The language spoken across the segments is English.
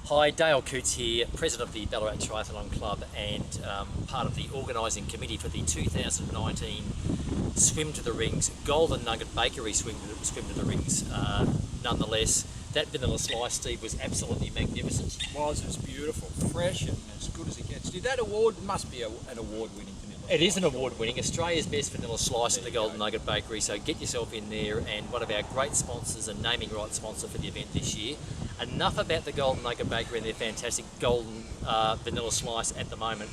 Hi, Dale Coots here, President of the Ballarat Triathlon Club and part of the organising committee for the 2019 Swim to the Rings, Golden Nugget Bakery Swim to the Rings. Nonetheless, that vanilla slice, Steve, was absolutely magnificent. It was beautiful, fresh and as good as it gets. Did that award, must be an award-winning vanilla It is an slice. award-winning, Australia's best vanilla slice at the Golden Nugget Bakery, so get yourself in there, and one of our great sponsors and naming rights sponsor for the event this year. Enough about the Golden Nugget Bakery and their fantastic golden vanilla slice at the moment.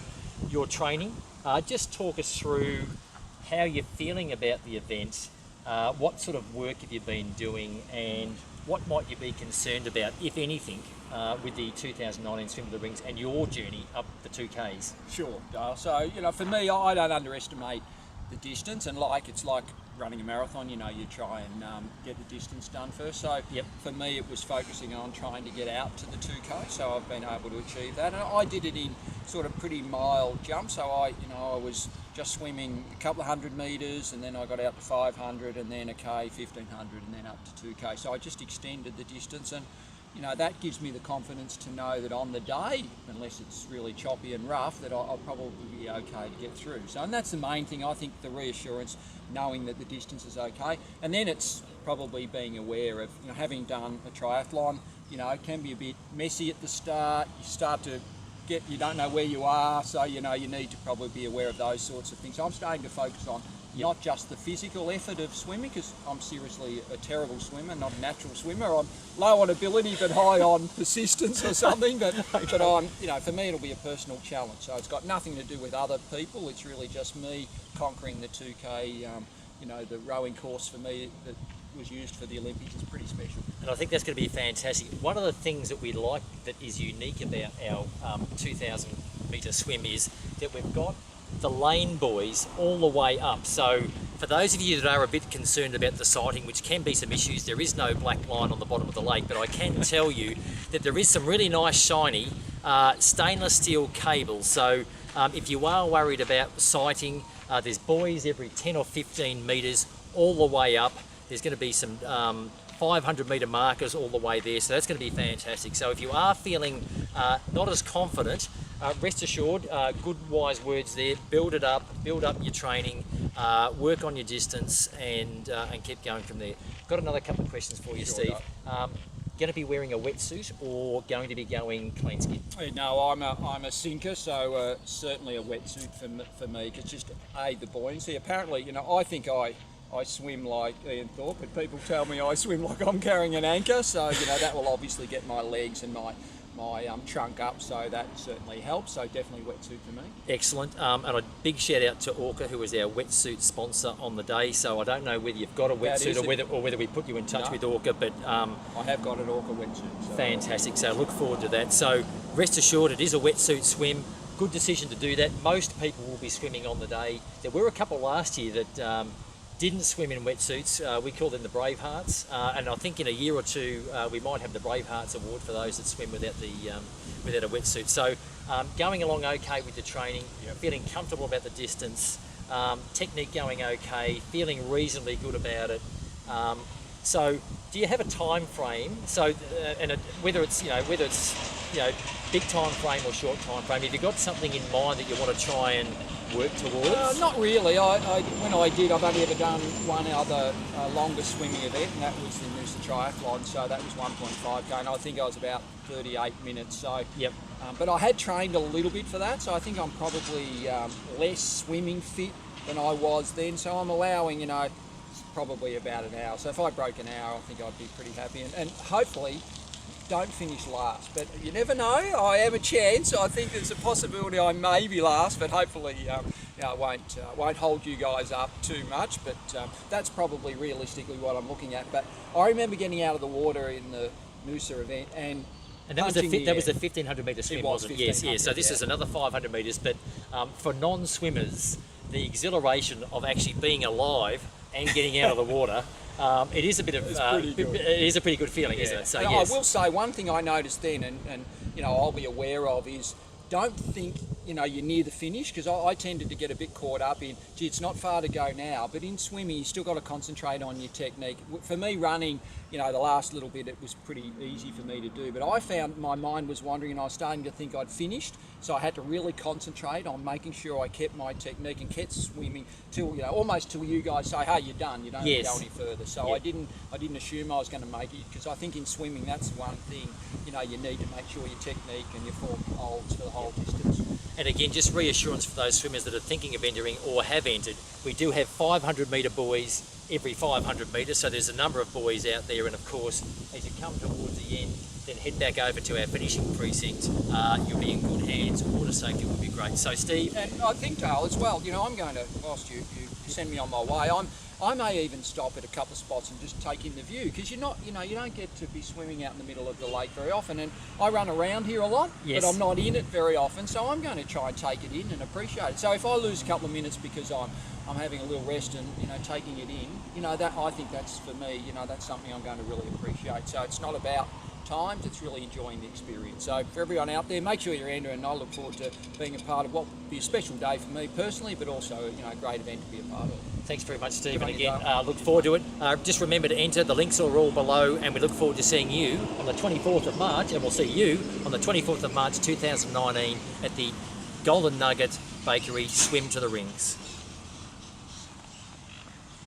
Your training, just talk us through how you're feeling about the event, what sort of work have you been doing, and what might you be concerned about, if anything, with the 2019 Swim to the Rings and your journey up the 2Ks? Sure, Dale. So, for me, I don't underestimate the distance, and it's like running a marathon, you try and get the distance done first. So for me, it was focusing on trying to get out to the 2K, so I've been able to achieve that. And I did it in sort of pretty mild jumps, so I was just swimming a couple of 100 metres, and then I got out to 500, and then a K, 1500, and then up to 2K. So I just extended the distance, and that gives me the confidence to know that on the day, unless it's really choppy and rough, that I'll probably be okay to get through. So, and that's the main thing, I think, the reassurance, knowing that the distance is okay. And then it's probably being aware of, having done a triathlon, it can be a bit messy at the start. You start to you don't know where you are, so, you need to probably be aware of those sorts of things. So I'm starting to focus on not just the physical effort of swimming, because I'm seriously a terrible swimmer, not a natural swimmer. I'm low on ability but high on persistence or something. But I'm, for me it'll be a personal challenge. So it's got nothing to do with other people. It's really just me conquering the 2K. The rowing course for me that was used for the Olympics is pretty special. And I think that's going to be fantastic. One of the things that we like that is unique about our 2,000 metre swim is that we've got the lane buoys all the way up. So for those of you that are a bit concerned about the sighting, which can be some issues, there is no black line on the bottom of the lake, but I can tell you that there is some really nice shiny stainless steel cables. So if you are worried about sighting, there's buoys every 10 or 15 metres all the way up. There's going to be some 500 metre markers all the way there, so that's going to be fantastic. So if you are feeling not as confident, rest assured, good wise words there, build up your training, work on your distance, and keep going from there. Got another couple of questions for you, Sure, Steve. Going to be wearing a wetsuit or going to be going clean skin? No, I'm a sinker, so certainly a wetsuit for me, because just the buoyancy. Apparently, I think I swim like Ian Thorpe, but people tell me I swim like I'm carrying an anchor, so that will obviously get my legs and my trunk up, so that certainly helps. So definitely wetsuit for me. Excellent, and a big shout out to Orca, who was our wetsuit sponsor on the day. So I don't know whether you've got a wetsuit or whether we put you in touch with Orca, but I have got an Orca wetsuit. So. Fantastic. So look forward to that. So rest assured, it is a wetsuit swim. Good decision to do that. Most people will be swimming on the day. There were a couple last year that didn't swim in wetsuits. We call them the Bravehearts, and I think in a year or two we might have the Bravehearts award for those that swim without a wetsuit. So going along okay with the training, feeling comfortable about the distance, technique going okay, feeling reasonably good about it. So do you have a time frame? So whether it's big time frame or short time frame, have you got something in mind that you want to try and work towards? Not really. When I did, I've only ever done one other longer swimming event, and that was the Noosa Triathlon, so that was 1.5k, and I think I was about 38 minutes. So, but I had trained a little bit for that, so I think I'm probably less swimming fit than I was then, so I'm allowing, probably about an hour. So if I broke an hour, I think I'd be pretty happy, and hopefully don't finish last, but you never know. I have a chance. I think there's a possibility I may be last, but hopefully I won't hold you guys up too much, but that's probably realistically what I'm looking at. But I remember getting out of the water in the Noosa event, and that was the 1,500 metre swim, wasn't it? Yes. So this is another 500 metres, but for non-swimmers, the exhilaration of actually being alive and getting out of the water, it is a bit of it is a pretty good feeling, isn't it? So yes. I will say one thing I noticed then, and I'll be aware of, is don't think you know, you're near the finish, because I tended to get a bit caught up in, gee, it's not far to go now, but in swimming you still got to concentrate on your technique. For me, running, you know, the last little bit, it was pretty easy for me to do, but I found my mind was wandering and I was starting to think I'd finished, so I had to really concentrate on making sure I kept my technique and kept swimming till, you know, almost till you guys say, hey, you're done, you don't Yes. go any further. So Yep. I didn't assume I was going to make it, because I think in swimming that's one thing, you know, you need to make sure your technique and your form holds for the whole distance. And again, just reassurance for those swimmers that are thinking of entering or have entered, we do have 500 metre buoys every 500 metres, so there's a number of buoys out there, and of course, as you come towards the end, then head back over to our finishing precinct. You'll be in good hands. Water safety will be great. So, Steve, And I think, Dale, as well, you know, I'm going to, whilst you send me on my way, I may even stop at a couple of spots and just take in the view, because you're not, you know, you don't get to be swimming out in the middle of the lake very often, and I run around here a lot, Yes. but I'm not in it very often, so I'm going to try and take it in and appreciate it. So if I lose a couple of minutes because I'm having a little rest and, you know, taking it in, you know, that, I think that's, for me, you know, that's something I'm going to really appreciate. So it's not about times, it's really enjoying the experience. So for everyone out there, make sure you're entering, and I look forward to being a part of what will be a special day for me personally, but also, you know, a great event to be a part of. thanks very much, Steve. Good And on you, again, Dale. look forward to it. Just remember to enter. The links are all below, and we look forward to seeing you on the 24th of March, and we'll see you on the 24th of March 2019 at the Golden Nugget Bakery Swim to the Rings.